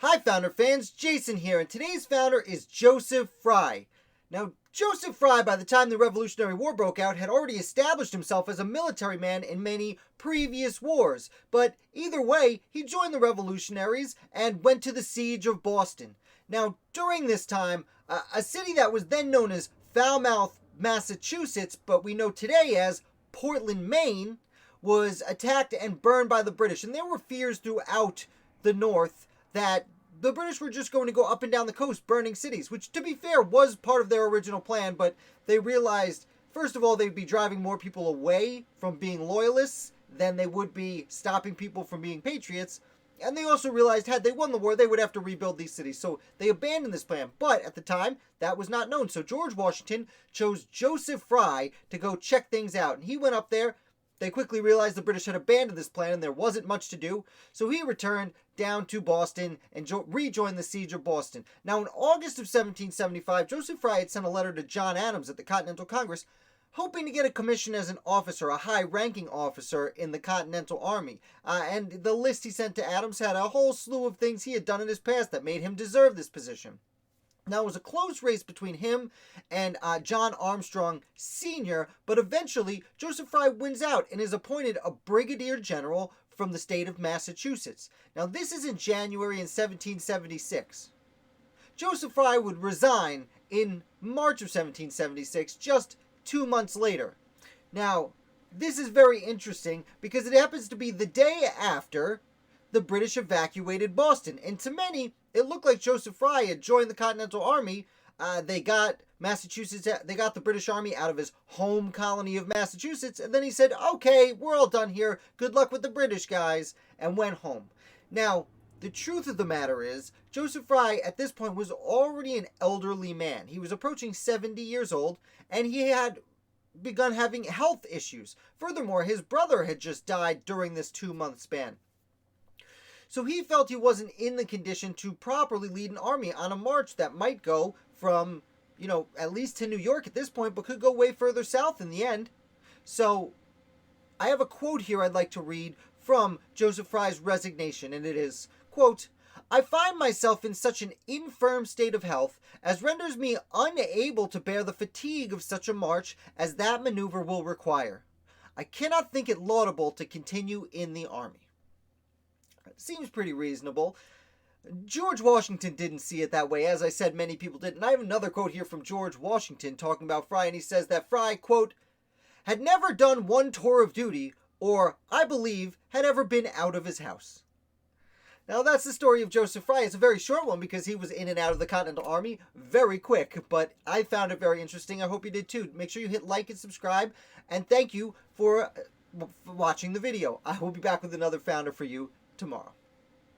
Hi Founder fans, Jason here, and today's founder is Joseph Frye. Now, Joseph Frye, by the time the Revolutionary War broke out, had already established himself as a military man in many previous wars, but either way, he joined the revolutionaries and went to the siege of Boston. Now, during this time, a city that was then known as Falmouth, Massachusetts, but we know today as Portland, Maine, was attacked and burned by the British, and there were fears throughout the North that the British were just going to go up and down the coast burning cities, which, to be fair, was part of their original plan, but they realized, first of all, they'd be driving more people away from being loyalists than they would be stopping people from being patriots, and they also realized had they won the war, they would have to rebuild these cities, so they abandoned this plan, but at the time, that was not known, so George Washington chose Joseph Frye to go check things out, and he went up there. They quickly realized the British had abandoned this plan and there wasn't much to do, so he returned down to Boston and rejoined the siege of Boston. Now, in August of 1775, Joseph Frye had sent a letter to John Adams at the Continental Congress, hoping to get a commission as an officer, a high-ranking officer in the Continental Army. And the list he sent to Adams had a whole slew of things he had done in his past that made him deserve this position. Now, it was a close race between him and John Armstrong Sr., but eventually Joseph Frye wins out and is appointed a Brigadier General from the state of Massachusetts. Now, this is in January in 1776. Joseph Frye would resign in March of 1776, just 2 months later. Now, this is very interesting because it happens to be the day after the British evacuated Boston, and to many, it looked like Joseph Frye had joined the Continental Army. They got the British Army out of his home colony of Massachusetts, and then he said, okay, we're all done here, good luck with the British guys, and went home. Now, the truth of the matter is, Joseph Frye at this point was already an elderly man. He was approaching 70 years old, and he had begun having health issues. Furthermore, his brother had just died during this 2-month span. So he felt he wasn't in the condition to properly lead an army on a march that might go from, at least to New York at this point, but could go way further south in the end. So I have a quote here I'd like to read from Joseph Frye's resignation, and it is, quote, "I find myself in such an infirm state of health as renders me unable to bear the fatigue of such a march as that maneuver will require. I cannot think it laudable to continue in the army." Seems pretty reasonable. George Washington didn't see it that way. As I said, many people did. And I have another quote here from George Washington talking about Frye, and he says that Frye, quote, "had never done one tour of duty, or, I believe, had ever been out of his house." Now, that's the story of Joseph Frye. It's a very short one because he was in and out of the Continental Army very quick, but I found it very interesting. I hope you did too. Make sure you hit like and subscribe, and thank you for watching the video. I will be back with another founder for you tomorrow.